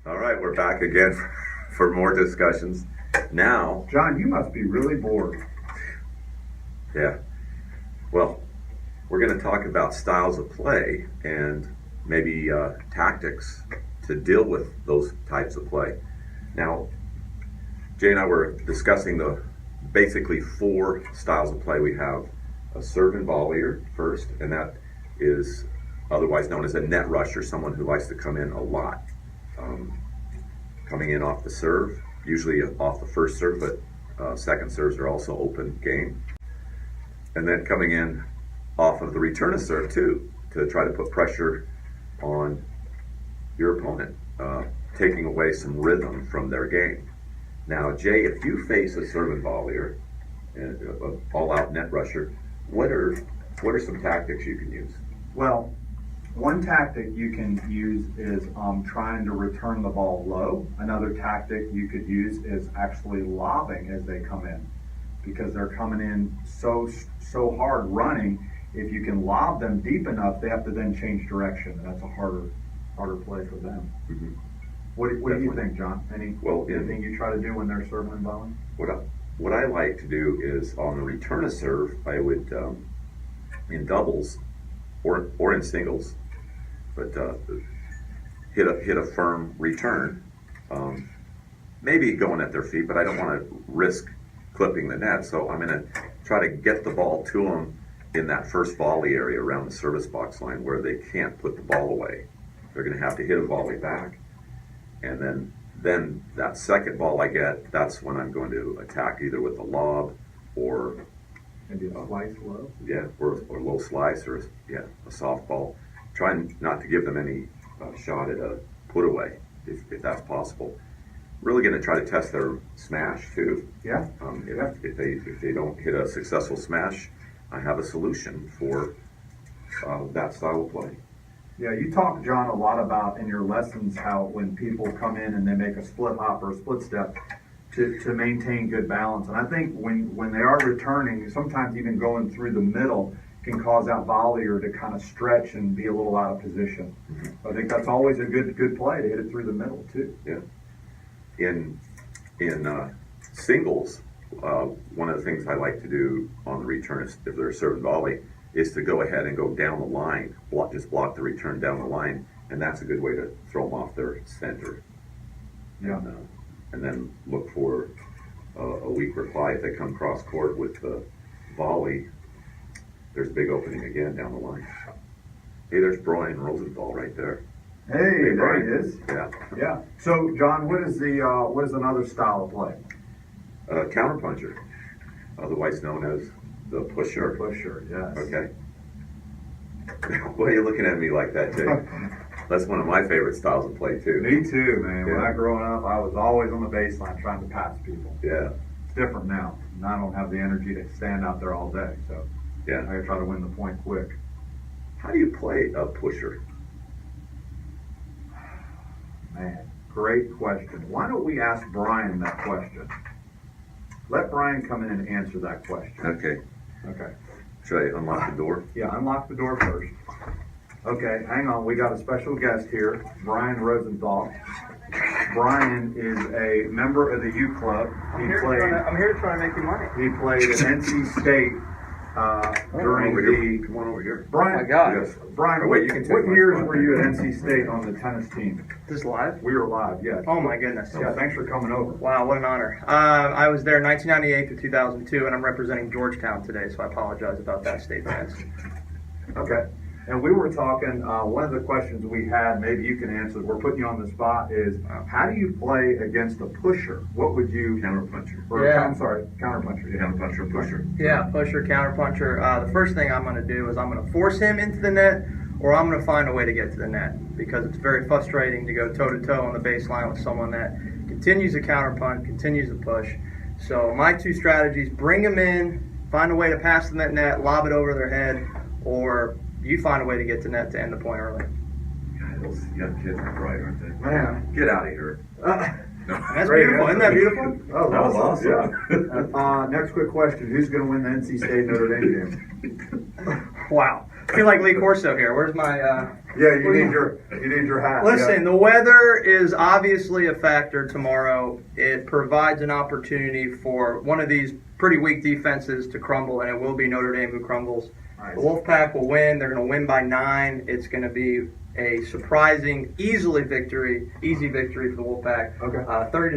All right, we're back again for more discussions. Now, John, you must be really bored. yeah, well, we're going to talk about styles of play and maybe tactics to deal with those types of play. Now, Jay and I were discussing the basically four styles of play. We have a serve and volleyer first, and that is otherwise known as a net rusher, someone who likes to come in a lot. Coming in off the serve, usually off the first serve, but second serves are also open game. And then coming in off of the return of serve too, to try to put pressure on your opponent, taking away some rhythm from their game. Now, Jay, if you face a serve and volleyer, an all-out net rusher, what are some tactics you can use? Well, one tactic you can use is trying to return the ball low. Another tactic you could use is actually lobbing as they come in, because they're coming in so hard running. If you can lob them deep enough, they have to then change direction. That's a harder play for them. Mm-hmm. What do you think, John? Anything you try to do when they're serving and volleying? What I like to do is on the return of serve, I would in doubles or in singles, but hit a firm return. Maybe going at their feet, but I don't want to risk clipping the net. So I'm going to try to get the ball to them in that first volley area around the service box line where they can't put the ball away. They're going to have to hit a volley back. And then that second ball I get, that's when I'm going to attack either with a lob or maybe a slice low. Yeah, or a low slice or a softball. Trying not to give them any shot at a put away if that's possible. Really going to try to test their smash too. Yeah. If they don't hit a successful smash, I have a solution for that style of play. Yeah, you talk, John, a lot about in your lessons how when people come in and they make a split hop or a split step to maintain good balance. And I think when they are returning, sometimes even going through the middle can cause that volleyer to kind of stretch and be a little out of position. Mm-hmm. I think that's always a good play to hit it through the middle too. Yeah. In singles, one of the things I like to do on the return if they're serving volley is to go ahead and go down the line, just block the return down the line, and that's a good way to throw them off their center. Yeah. And then look for a weak reply if they come cross court with the volley. There's a big opening again down the line. Hey, there's Brian Rosenthal right there. Hey, there he is. Yeah. Yeah. So, John, what is another style of play? Counterpuncher, otherwise known as the pusher. Pusher, yes. Okay. Why are you looking at me like that, Jay? That's one of my favorite styles of play too. Me too, man. Yeah. When I growing up, I was always on the baseline trying to pass people. Yeah. It's different now. And I don't have the energy to stand out there all day, so yeah, I gotta try to win the point quick. How do you play a pusher? Man, great question. Why don't we ask Brian that question? Let Brian come in and answer that question. Okay. Okay. Should I unlock the door? Yeah, unlock the door first. Okay, hang on. We got a special guest here, Brian Rosenthal. Brian is a member of the U Club. I'm here to try to make you money. He played at NC State during Come on over here. Brian, oh my God. Yes. Brian, Oh, wait, you can take what my years spot. were you at NC State on the tennis team? This live? We were live, yes. Oh my goodness. Yeah, thanks for coming over. Wow, what an honor. I was there 1998 to 2002, and I'm representing Georgetown today, so I apologize about that, state fans. Okay. And we were talking, one of the questions we had, maybe you can answer, we're putting you on the spot, is how do you play against a pusher? What would you... Counterpuncher. Yeah. Counterpuncher. Counterpuncher, pusher. Yeah, pusher, counterpuncher. The first thing I'm going to do is I'm going to force him into the net, or I'm going to find a way to get to the net, because it's very frustrating to go toe-to-toe on the baseline with someone that continues to counterpunch, continues to push. So my two strategies, bring them in, find a way to pass them that net, lob it over their head, or you find a way to get to net to end the point early. God, those young kids are bright, aren't they? Man. Get out of here. That's beautiful. Isn't that beautiful? Oh, That was awesome. Yeah. Next quick question. Who's going to win the NC State Notre Dame game? Wow. I feel like Lee Corso here. Where's my? Yeah, you need your hat. Listen, the weather is obviously a factor tomorrow. It provides an opportunity for one of these pretty weak defenses to crumble, and it will be Notre Dame who crumbles. Nice. The Wolfpack will win. They're going to win by 9. It's going to be a surprising, easy victory for the Wolfpack. Okay.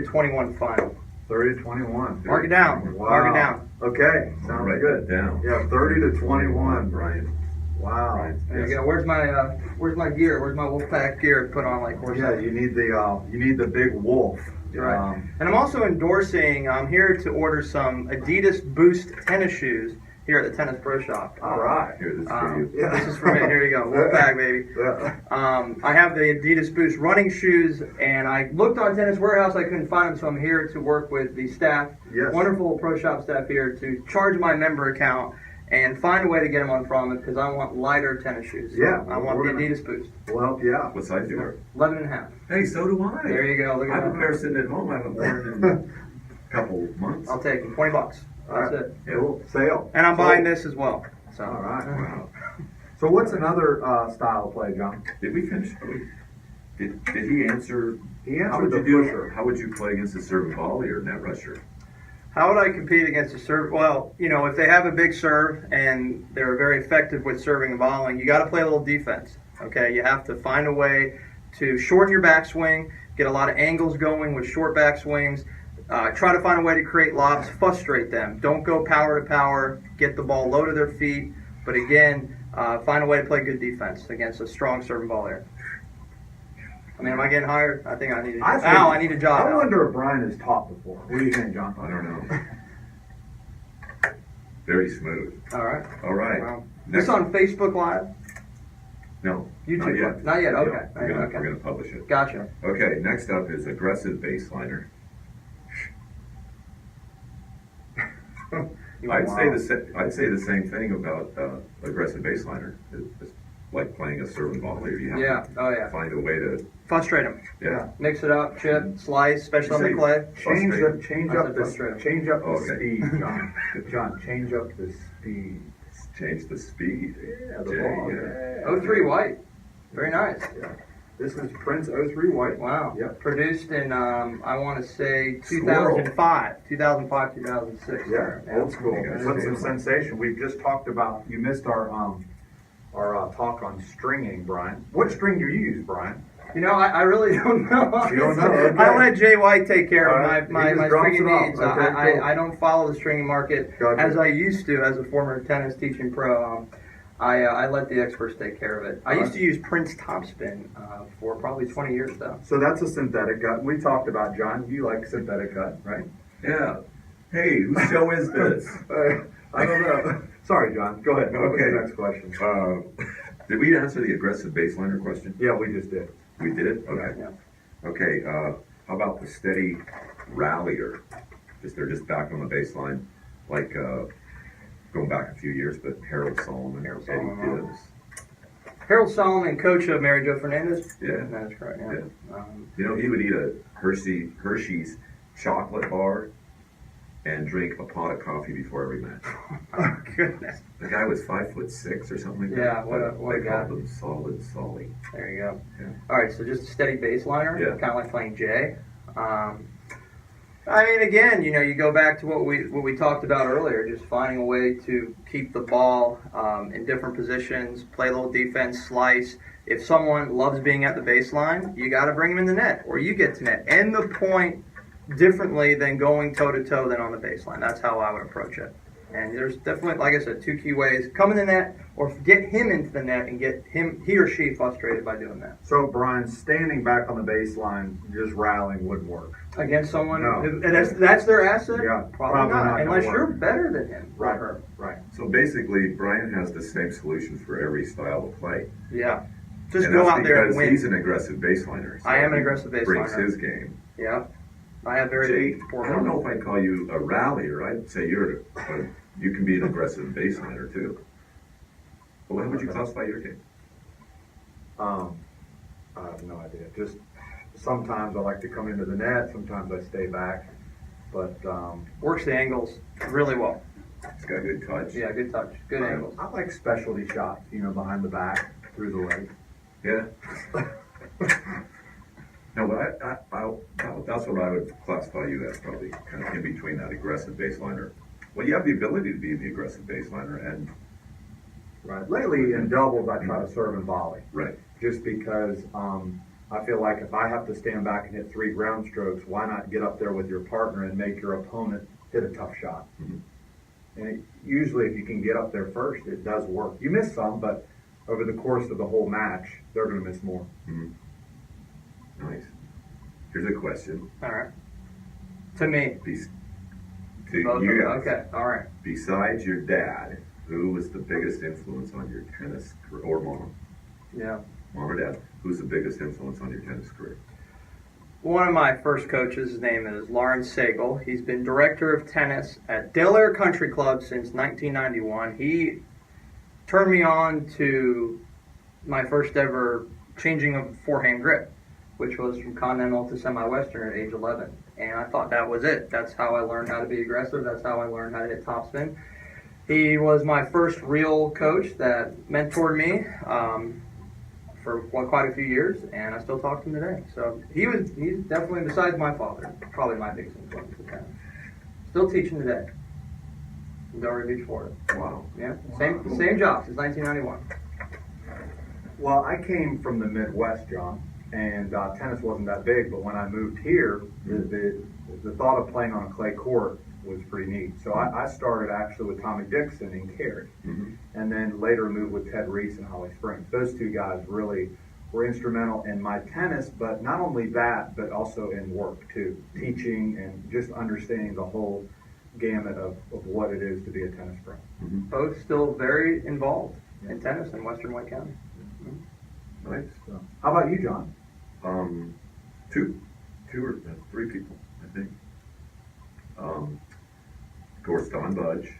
30-21 final. 30-21. Mark it down. Wow. Mark it down. Okay, sounds Write good. that down. Yeah, 30-21. Brian. Wow. Brian. There you go. Where's my gear? Where's my Wolfpack gear to put on like horse? Yeah, you need the big wolf. Right. And I'm also endorsing. I'm here to order some Adidas Boost tennis shoes here at the Tennis Pro Shop. All right. Here, this is for you. Yeah. This is for me. Here you go. Wolfpack, baby. Yeah. I have the Adidas Boost running shoes, and I looked on Tennis Warehouse. I couldn't find them, so I'm here to work with the staff, Yes. wonderful Pro Shop staff here, to charge my member account and find a way to get them on from it because I want lighter tennis shoes. So Yeah, I want we're the gonna- Adidas Boost. We'll help you out. What size do you wear? 11.5. Hey, so do I. There you go. Look I at have a that. pair sitting at home. I haven't worn in a couple months. I'll take it. $20. That's All right. it. Cool. Sale. And I'm buying So- this as well. So. All right. Wow. So what's another style of play, John? Did we finish? Did he answer? He How answered would the you do? pusher. How would you play against a serve volley or net rusher? How would I compete against a serve? Well, if they have a big serve and they're very effective with serving and volleying, you got to play a little defense. Okay, you have to find a way to shorten your backswing, get a lot of angles going with short backswings. Try to find a way to create lobs, frustrate them. Don't go power to power. Get the ball low to their feet. But again, find a way to play good defense against a strong serve and volley. I mean, am I getting hired? I think I need a job. I need a job. I wonder if Brian has taught before. What do you think, John? I don't know. Very smooth. All right. All right. Wow. Next- This on Facebook Live? No. YouTube. Not yet. Not yet. Okay. Yeah, we're Okay. gonna publish it. Gotcha. Okay. Next up is aggressive baseliner. I'd say the same thing about aggressive baseliner. It's like playing a serve and volley. You have Yeah. Oh to yeah. find a way to Frustrate them. yeah. Mix it up, chip, slice, especially on the Say- clay. Change I up said the frustrated. Okay. speed, John. John, change up the speed. Change the speed. Yeah, the Jay, ball. yeah. 03 white. Very nice. This is Prince 03 White. Wow. Yep. Produced in I want to say Squirrel. 2005, 2006. Yeah, old school. Yeah. What's some sensation? We've just talked about. You missed our talk on stringing, Brian. What string do you use, Brian? I really don't know. You don't know? Okay. I let Jay White take care All of right. my He just drops stringing it off. needs. Okay, cool. I don't follow the stringing market Gotcha. as I used to as a former tennis teaching pro. I let the experts take care of it. I used to use Prince Topspin for probably 20 years though. So that's a synthetic cut. We talked about, John. You like synthetic cut, right? Yeah. Hey, whose show is this? I don't know. Sorry, John. Go ahead. Go with the Okay. next question. Did we answer the aggressive baseliner question? Yeah, we just did. We did. Okay. Yeah. Okay. How about the steady rallier? They're just back on the baseline, like going back a few years, but Harold Solomon, Harold Eddie Solomon, Gibbs. Harold Solomon, coach of Mary Jo Fernandez. Yeah. That is correct. Yeah. He would eat a Hershey's chocolate bar and drink a pot of coffee before every match. Oh, goodness. The guy was 5'6" or something like Yeah, that. what a They guy. called him Solid Solly. There you go. Yeah. All right, so just a steady baseliner, Yeah. kind of like playing Jay. I mean, again, you go back to what we talked about earlier, just finding a way to keep the ball in different positions, play a little defense, slice. If someone loves being at the baseline, you got to bring them in the net, or you get to net. End the point differently than going toe-to-toe than on the baseline. That's how I would approach it. And there's definitely, like I said, two key ways. Come in the net or get him into the net and get he or she frustrated by doing that. So, Brian, standing back on the baseline, just rallying wouldn't work. Against someone, No. and that's their asset? Yeah, Probably not, gonna unless work. you're better than him or Right, her. right. So basically, Brian has the same solutions for every style of play. Yeah. Just And go that's out there and because win. he's an aggressive baseliner. So I am an he aggressive Brings baseliner. his game. Yeah. I have very Jay, poor I don't know if I'd call you a rallier. I'd say you can be an aggressive baseliner too. But how would you classify your game? I have no idea. Just sometimes I like to come into the net. Sometimes I stay back. But Works the angles really well. It's got good touch. Yeah, good touch, good angles. I like specialty shots, behind the back, through the leg. Yeah. No, but that's what I would classify you as, probably kind of in between that aggressive baseliner. Well, you have the ability to be the aggressive baseliner, and Right. Lately in doubles, I try to serve and volley. right. Just because I feel like if I have to stand back and hit 3 ground strokes, why not get up there with your partner and make your opponent hit a tough shot? Mhm. And usually, if you can get up there first, it does work. You miss some, but over the course of the whole match, they're going to miss more. Mhm. Nice. Here's a question. All right. To me. To Both you of them. guys. Okay. All right. Besides your dad, who was the biggest influence on your tennis career, or mom? Yeah. Mom or dad? Who's the biggest influence on your tennis career? One of my first coaches, his name is Lawrence Sagel. He's been director of tennis at Del Air Country Club since 1991. He turned me on to my first ever changing of forehand grip, which was from continental to semi-western at age 11. And I thought that was it. That's how I learned how to be aggressive. That's how I learned how to hit topspin. He was my first real coach that mentored me for quite a few years, and I still talk to him today. So he's definitely, besides my father, probably my biggest influence in tennis. Still teaching today in Delray Beach, Florida. Wow. Yeah, same job since 1991. Well, I came from the Midwest, John, and tennis wasn't that big. But when I moved here, the thought of playing on a clay court was pretty neat. So I started actually with Tommy Dixon in Cary, Mhm. and then later moved with Ted Reese in Holly Springs. Those two guys really were instrumental in my tennis, but not only that, but also in work too, teaching and just understanding the whole gamut of what it is to be a tennis pro. Both still very involved in tennis in Western White County. Nice. So, how about you, John? Two or three people, I think. Of course, Don Budge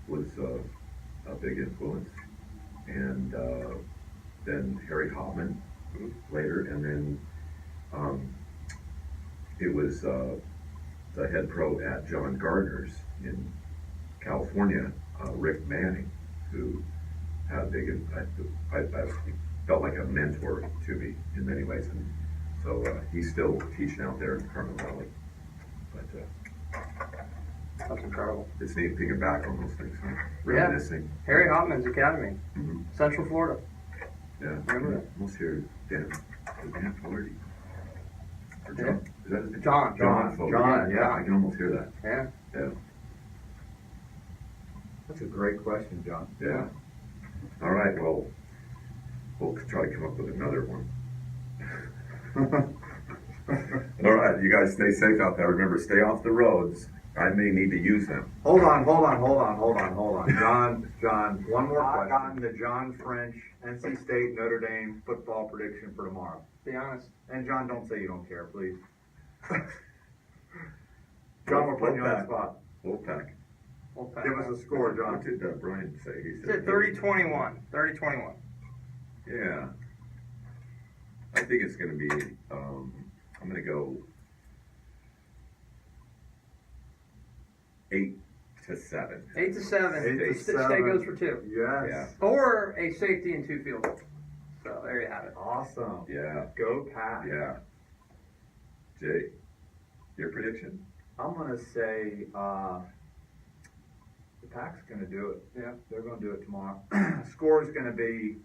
was a big influence, and then Harry Hoffman later, and then it was the head pro at John Gardner's in California, Rick Manning, who had a big. I felt like a mentor to me in many ways, and so he's still teaching out there in Carmel Valley. But That's incredible. it's neat thinking back on those things, huh? Yeah. Reminiscing. Harry Hoffman's Academy, Mhm. Central Florida. Yeah. Remember that? Almost here, Dan Flaherty. Or Yeah. John. Is that his name? John. Flaherty. John, yeah. I can almost hear that. Yeah. Yeah. That's a great question, John. Yeah. All right. Well, we'll try to come up with another one. All right. You guys stay safe out there. Remember, stay off the roads. I may need to use them. Hold on. John, one more question. I've gotten the John French, NC State, Notre Dame football prediction for tomorrow. Be honest. And John, don't say you don't care, please. John, we're putting you on the spot. Wolfpack. Give us a score, John. What did Brian say? He He said 30-21. 30-21. Yeah. I think it's going to be, I'm going to go 8-7. 8-7. 8-7. State goes for 2. Yes. Or a safety and 2 field goals. So there you have it. Awesome. Yeah. Go Pack. Yeah. Jay, your prediction? I'm going to say the Pack's going to do it. Yeah. They're going to do it tomorrow. Score is going to be,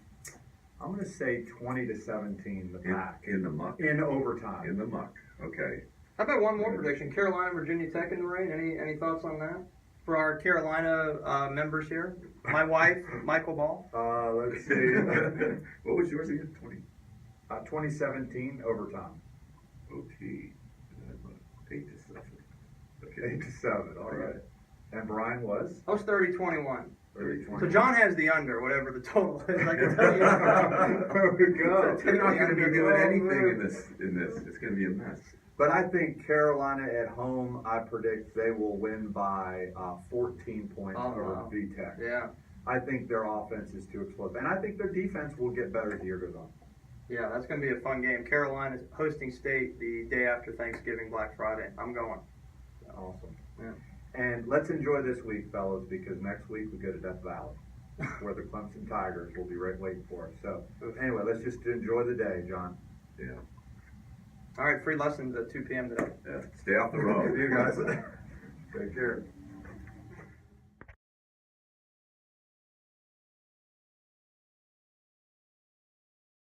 I'm going to say 20-17, the Pack. In the muck. In overtime. In the muck. Okay. How about one more prediction? Carolina, Virginia Tech in the rain. Any thoughts on that? For our Carolina members here. My wife, Michael Ball. Let's see. What was yours again? 2017 overtime. OT. 8-7. Okay. 8-7. All right. And Brian was? I was 30-21. 30-20. So John has the under, whatever the total is. I can tell you. There we go. You're not going to be doing Oh, anything man. in this. It's going to be a mess. But I think Carolina at home, I predict they will win by 14 points Oh, over wow. VTech. Yeah. I think their offense is too explosive. And I think their defense will get better as the year goes on. Yeah, that's going to be a fun game. Carolina's hosting State the day after Thanksgiving, Black Friday. I'm going. Awesome. Yeah. And let's enjoy this week, fellas, because next week we go to Death Valley, where the Clemson Tigers will be right waiting for us. So anyway, let's just enjoy the day, John. Yeah. All right, free lessons at 2 p.m. today. Yeah. Stay off the road. You guys, take care.